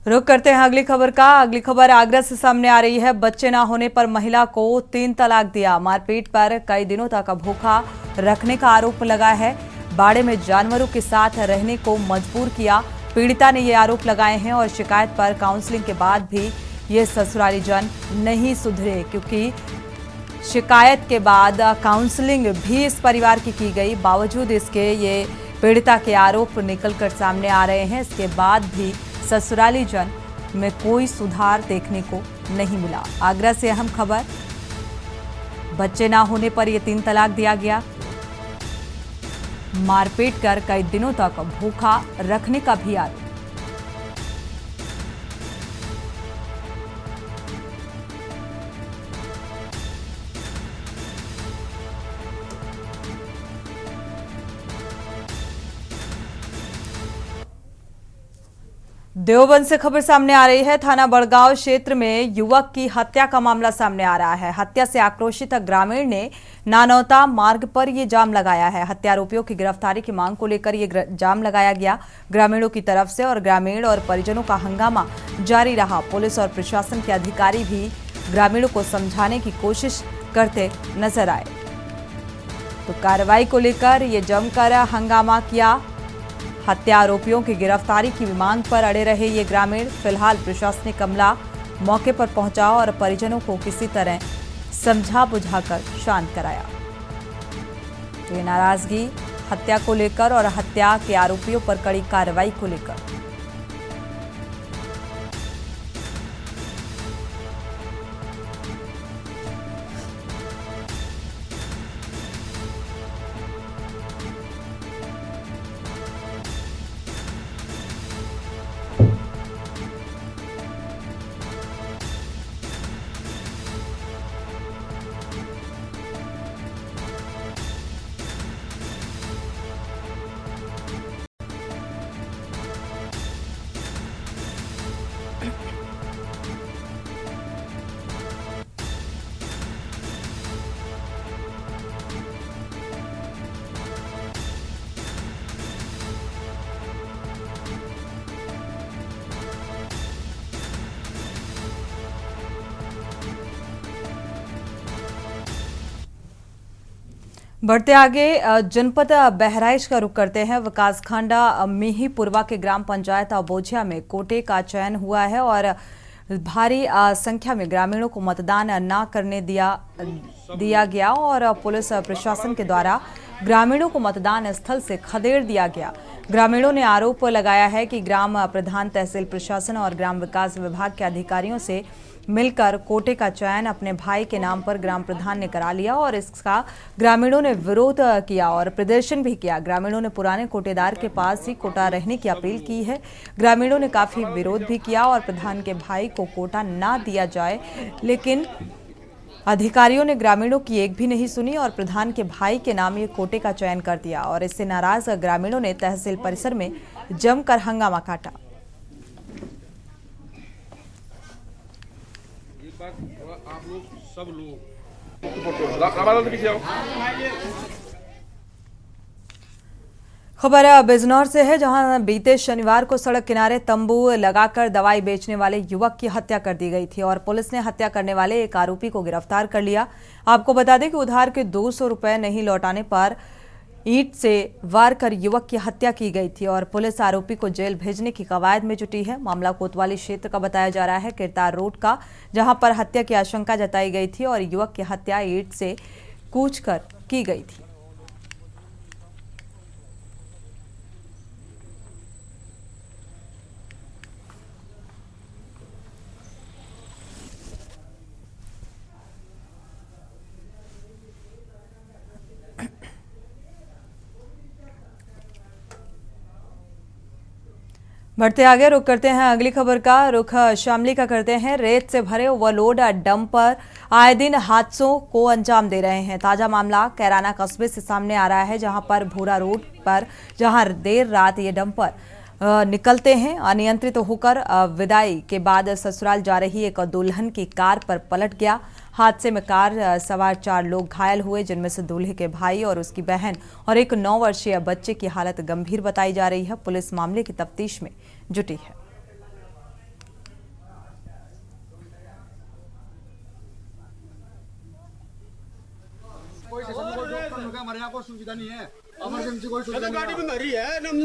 रुक करते हैं अगली खबर का। अगली खबर आगरा से सामने आ रही है। बच्चे ना होने पर महिला को 3 तलाक दिया, मारपीट पर कई दिनों तक भूखा रखने का आरोप लगा है। बाड़े में जानवरों के साथ रहने को मजबूर किया, पीड़िता ने ये आरोप लगाए हैं और शिकायत पर काउंसलिंग के बाद भी ये ससुराली जन नहीं सुधरे, क्योंकि शिकायत के बाद काउंसलिंग भी इस परिवार की गई। बावजूद इसके ये पीड़िता के आरोप निकलकर सामने आ रहे हैं। इसके बाद भी ससुराली जन में कोई सुधार देखने को नहीं मिला। आगरा से अहम खबर, बच्चे ना होने पर यह 3 तलाक दिया गया, मारपीट कर कई दिनों तक भूखा रखने का भी आरोप। देवबंद से खबर सामने आ रही है। थाना बड़गांव क्षेत्र में युवक की हत्या का मामला सामने आ रहा है। हत्या से आक्रोशित ग्रामीण ने नानौता मार्ग पर ये जाम लगाया है। हत्यारोपियों की गिरफ्तारी की मांग को लेकर ये जाम लगाया गया ग्रामीणों की तरफ से और ग्रामीण और परिजनों का हंगामा जारी रहा। पुलिस और प्रशासन के अधिकारी भी ग्रामीणों को समझाने की कोशिश करते नजर आए। तो कार्रवाई को लेकर ये जमकर हंगामा किया। हत्या आरोपियों की गिरफ्तारी की मांग पर अड़े रहे ये ग्रामीण। फिलहाल प्रशासनिक अमला मौके पर पहुंचा और परिजनों को किसी तरह समझा बुझाकर शांत कराया। तो ये नाराजगी हत्या को लेकर और हत्या के आरोपियों पर कड़ी कार्रवाई को लेकर। बढ़ते आगे, जनपद बहराइच का रुख करते हैं। विकासखंड मिहीपुरवा के ग्राम पंचायत बोझिया में कोटे का चयन हुआ है और भारी संख्या में ग्रामीणों को मतदान न करने दिया गया और पुलिस प्रशासन के द्वारा ग्रामीणों को मतदान स्थल से खदेड़ दिया गया। ग्रामीणों ने आरोप लगाया है कि ग्राम प्रधान, तहसील प्रशासन और ग्राम विकास विभाग के अधिकारियों से मिलकर कोटे का चयन अपने भाई के नाम पर ग्राम प्रधान ने करा लिया और इसका ग्रामीणों ने विरोध किया और प्रदर्शन भी किया। ग्रामीणों ने पुराने कोटेदार के पास ही कोटा रहने की अपील की है। ग्रामीणों ने काफी विरोध भी किया और प्रधान के भाई को कोटा ना दिया जाए, लेकिन अधिकारियों ने ग्रामीणों की एक भी नहीं सुनी और प्रधान के भाई के नाम ये कोटे का चयन कर दिया और इससे नाराज ग्रामीणों ने तहसील परिसर में जमकर हंगामा काटा। आप लोग सब लोग खबर बिजनौर से है, जहां बीते शनिवार को सड़क किनारे तंबू लगाकर दवाई बेचने वाले युवक की हत्या कर दी गई थी और पुलिस ने हत्या करने वाले एक आरोपी को गिरफ्तार कर लिया। आपको बता दें कि उधार के 200 रुपए नहीं लौटाने पर ईंट से वार कर युवक की हत्या की गई थी और पुलिस आरोपी को जेल भेजने की कवायद में जुटी है। मामला कोतवाली क्षेत्र का बताया जा रहा है, किरतार रोड का, जहां पर हत्या की आशंका जताई गई थी और युवक की हत्या ईंट से कूचकर की गई थी। बढ़ते आगे, रुख करते हैं अगली खबर का। रुख शामली का करते हैं। रेत से भरे ओवरलोड डंपर आए दिन हादसों को अंजाम दे रहे हैं। ताजा मामला कैराना कस्बे से सामने आ रहा है, जहां पर भूरा रोड पर जहां देर रात ये डंपर निकलते हैं, अनियंत्रित होकर विदाई के बाद ससुराल जा रही एक दुल्हन की कार पर पलट गया। हादसे में कार सवार 4 लोग घायल हुए, जिनमें से दूल्हे के भाई और उसकी बहन और एक 9 वर्षीय बच्चे की हालत गंभीर बताई जा रही है। पुलिस मामले की तफ्तीश में जुटी है।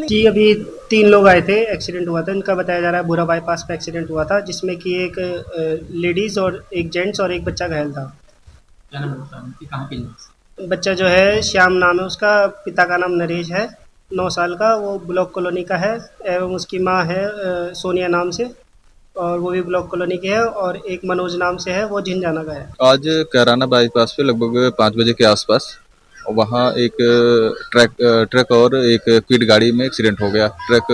जी अभी 3 लोग आए थे, एक्सीडेंट हुआ था। इनका बताया जा रहा है बुरा बाईपास पे एक्सीडेंट हुआ था, जिसमें कि एक लेडीज और एक जेंट्स और एक बच्चा घायल था। क्या नाम होता है उनकी, कहाँ के? बच्चा जो है श्याम नाम है उसका, पिता का नाम नरेश है, 9 साल का, वो ब्लॉक कॉलोनी का है, एवं उसकी माँ है सोनिया नाम से, और वो भी ब्लॉक कॉलोनी की है, और एक मनोज नाम से है, वो झिंझाना का है। आज कैराना बाईपास पे लगभग 5 बजे के आसपास वहाँ एक ट्रक और एक क्विड गाड़ी में एक्सीडेंट हो गया। ट्रक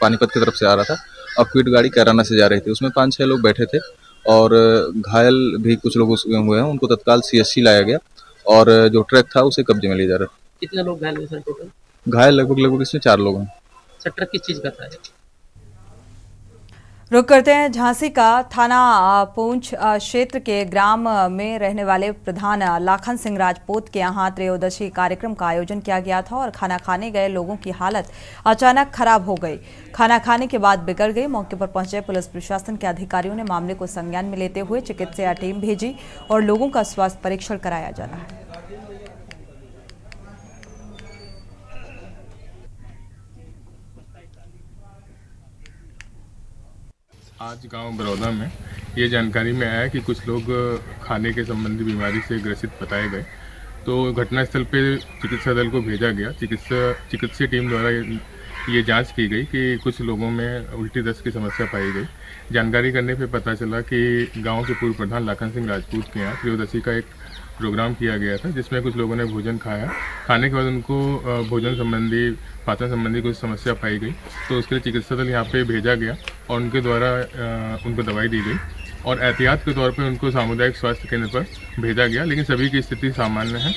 पानीपत की तरफ से आ रहा था और क्विड गाड़ी कैराना से जा रही थी। उसमें 5-6 लोग बैठे थे और घायल भी कुछ लोग हुए हैं। उनको तत्काल CHC लाया गया और जो ट्रक था उसे कब्जे में लिया जा रहा है। कितने लोग घायल हुए सर टोटल? घायल लगभग इसमें 4 लोग हैं। सर ट्रक किस चीज़ का था? रुक करते हैं झांसी का। थाना पूंछ क्षेत्र के ग्राम में रहने वाले प्रधान लाखन सिंह राजपूत के यहाँ त्रयोदशी कार्यक्रम का आयोजन किया गया था और खाना खाने गए लोगों की हालत अचानक खराब हो गई। खाना खाने के बाद बिगड़ गई। मौके पर पहुंचे पुलिस प्रशासन के अधिकारियों ने मामले को संज्ञान में लेते हुए चिकित्सा टीम भेजी और लोगों का स्वास्थ्य परीक्षण कराया जा रहा है। आज गांव बरौदा में ये जानकारी में आया कि कुछ लोग खाने के संबंधी बीमारी से ग्रसित बताए गए, तो घटनास्थल पे चिकित्सा दल को भेजा गया। चिकित्सीय टीम द्वारा ये जांच की गई कि कुछ लोगों में उल्टी दस्त की समस्या पाई गई। जानकारी करने पे पता चला कि गांव के पूर्व प्रधान लाखन सिंह राजपूत के यहाँ त्रयोदशी का एक प्रोग्राम किया गया था, जिसमें कुछ लोगों ने भोजन खाया। खाने के बाद उनको भोजन संबंधी, पाचन संबंधी कुछ समस्या पाई गई, तो उसके लिए चिकित्सा दल यहाँ पे भेजा गया और उनके द्वारा उनको दवाई दी गई और एहतियात के तौर पे उनको सामुदायिक स्वास्थ्य केंद्र पर भेजा गया। लेकिन सभी की स्थिति सामान्य है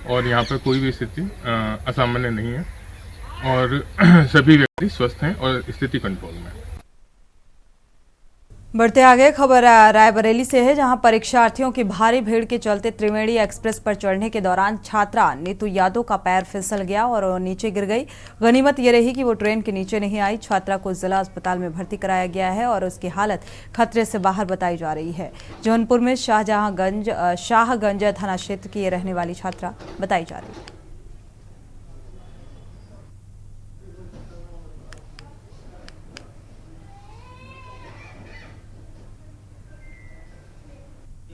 और यहाँ पर कोई भी स्थिति असामान्य नहीं है और सभी व्यक्ति स्वस्थ हैं और स्थिति कंट्रोल में है। बढ़ते आगे, खबर रायबरेली से है, जहां परीक्षार्थियों की भारी भीड़ के चलते त्रिवेणी एक्सप्रेस पर चढ़ने के दौरान छात्रा नीतू यादव का पैर फिसल गया और नीचे गिर गई। गनीमत ये रही कि वो ट्रेन के नीचे नहीं आई। छात्रा को जिला अस्पताल में भर्ती कराया गया है और उसकी हालत खतरे से बाहर बताई जा रही है। जौनपुर में शाहगंज थाना क्षेत्र की ये रहने वाली छात्रा बताई जा रही है।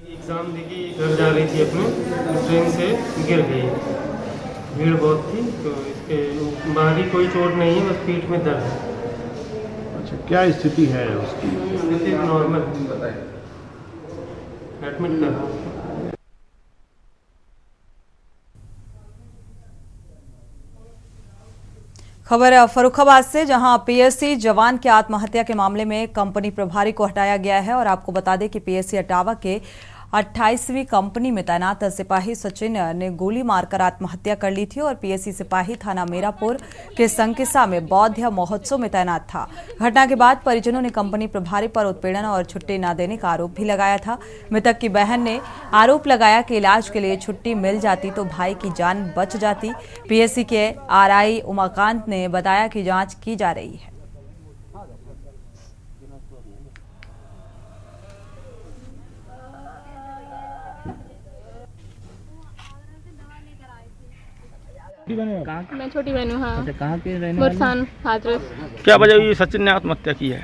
एग्ज़ाम देके घर जा रही थी अपने, ट्रेन से गिर गई। भीड़ बहुत थी, तो इसके बाहरी कोई चोट नहीं है, बस पीठ में दर्द है। अच्छा, क्या स्थिति है उसकी? स्थिति नॉर्मल, एडमिट कर। खबर फर्रुखाबाद से, जहां PSC जवान के आत्महत्या के मामले में कंपनी प्रभारी को हटाया गया है और आपको बता दें कि PSC अटावा के 28वीं कंपनी में तैनात सिपाही सचिन ने गोली मारकर आत्महत्या कर ली थी और पीएसी सिपाही थाना मीरापुर के संकिसा में बौद्ध महोत्सव में तैनात था। घटना के बाद परिजनों ने कंपनी प्रभारी पर उत्पीड़न और छुट्टी न देने का आरोप भी लगाया था। मृतक की बहन ने आरोप लगाया कि इलाज के लिए छुट्टी मिल जाती तो भाई की जान बच जाती। पीएसी के आरआई उमाकांत ने बताया कि जांच की जा रही है। मैं छोटी बहन हूँ। हाँ। अच्छा, कहाँ के रहने वाले? मुरसान हाथरस। क्या वजह हुई सचिन ने आत्महत्या की है?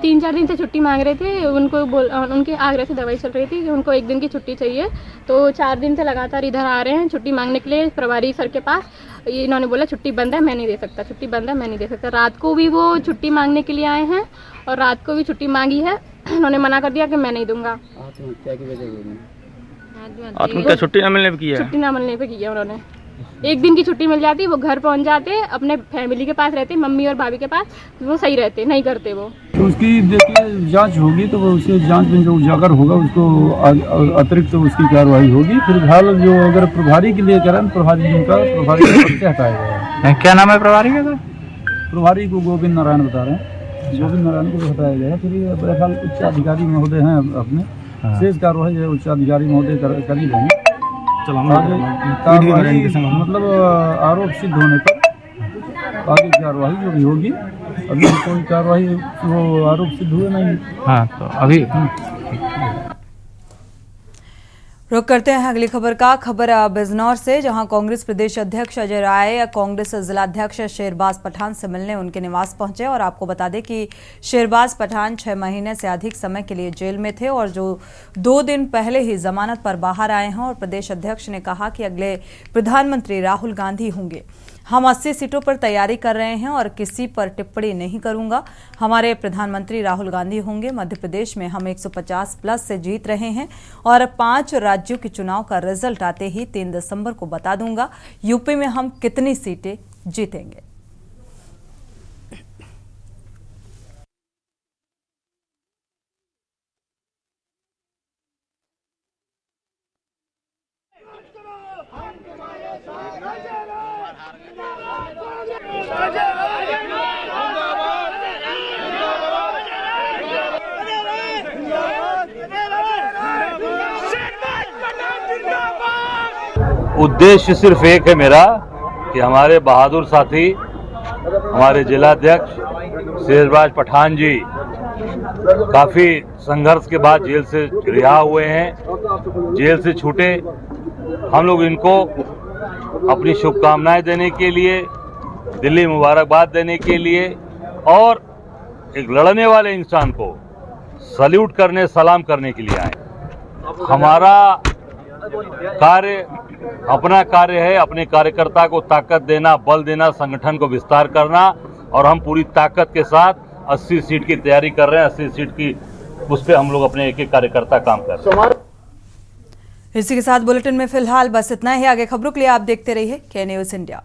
3-4 दिन से छुट्टी मांग रहे थे। उनके आगरा से दवाई चल रही थी कि उनको 1 दिन की छुट्टी चाहिए, तो 4 दिन से लगातार इधर आ रहे हैं छुट्टी मांगने के लिए प्रभारी सर के पास। इन्होंने बोला छुट्टी बंद है, मैं नहीं दे सकता, छुट्टी बंद है, मैं नहीं दे सकता। रात को भी वो छुट्टी मांगने के लिए आए हैं और रात को भी छुट्टी मांगी है। उन्होंने मना कर दिया कि मैं नहीं दूंगा। आत्महत्या की वजह आत्महत्या छुट्टी न मिलने पर की है? छुट्टी न मिलने पर की है उन्होंने। 1 दिन की छुट्टी मिल जाती, वो घर पहुंच जाते, अपने फैमिली के पास रहते, मम्मी और भाभी के पास, वो सही रहते, नहीं करते वो। तो उसकी देखिए जांच होगी, तो उसे जांच में जो उजागर होगा उसको अतिरिक्त तो उसकी कार्रवाई होगी। फिलहाल जो अगर प्रभारी के लिए करें, प्रभारी से हटाया गया। क्या नाम है प्रभारी का? प्रभारी को गोविंद नारायण बता रहे हैं, गोविंद नारायण को हटाया गया। फिर फिलहाल उच्च अधिकारी महोदय हैं अपने, शेष कार्रवाई है उच्च अधिकारी महोदय कर ही लेंगे। मतलब आरोप सिद्ध होने पर आगे कार्रवाई जो भी होगी। अभी कोई कार्रवाई वो आरोप सिद्ध हुए नहीं। हाँ, तो अभी रुक करते हैं अगली खबर का। खबर बिजनौर से, जहां कांग्रेस प्रदेश अध्यक्ष अजय राय कांग्रेस जिलाध्यक्ष शेरबाज पठान से मिलने उनके निवास पहुंचे। और आपको बता दें कि शेरबाज पठान 6 महीने से अधिक समय के लिए जेल में थे और जो 2 दिन पहले ही जमानत पर बाहर आए हैं। और प्रदेश अध्यक्ष ने कहा कि अगले प्रधानमंत्री राहुल गांधी होंगे। हम 80 सीटों पर तैयारी कर रहे हैं और किसी पर टिप्पणी नहीं करूंगा। हमारे प्रधानमंत्री राहुल गांधी होंगे। मध्य प्रदेश में हम 150 प्लस से जीत रहे हैं और 5 राज्यों के चुनाव का रिजल्ट आते ही 3 दिसंबर को बता दूंगा यूपी में हम कितनी सीटें जीतेंगे। उद्देश्य सिर्फ एक है मेरा कि हमारे बहादुर साथी, हमारे जिलाध्यक्ष शेरबाज पठान जी काफ़ी संघर्ष के बाद जेल से रिहा हुए हैं, जेल से छूटे। हम लोग इनको अपनी शुभकामनाएं देने के लिए, दिल्ली मुबारकबाद देने के लिए और एक लड़ने वाले इंसान को सल्यूट करने, सलाम करने के लिए आए। हमारा कार्य, अपना कार्य है अपने कार्यकर्ता को ताकत देना, बल देना, संगठन को विस्तार करना। और हम पूरी ताकत के साथ 80 सीट की तैयारी कर रहे हैं। 80 सीट की उस पर हम लोग अपने एक एक कार्यकर्ता काम कर रहे हैं। इसी के साथ बुलेटिन में फिलहाल बस इतना ही। आगे खबरों के लिए आप देखते रहिए के न्यूज़ इंडिया।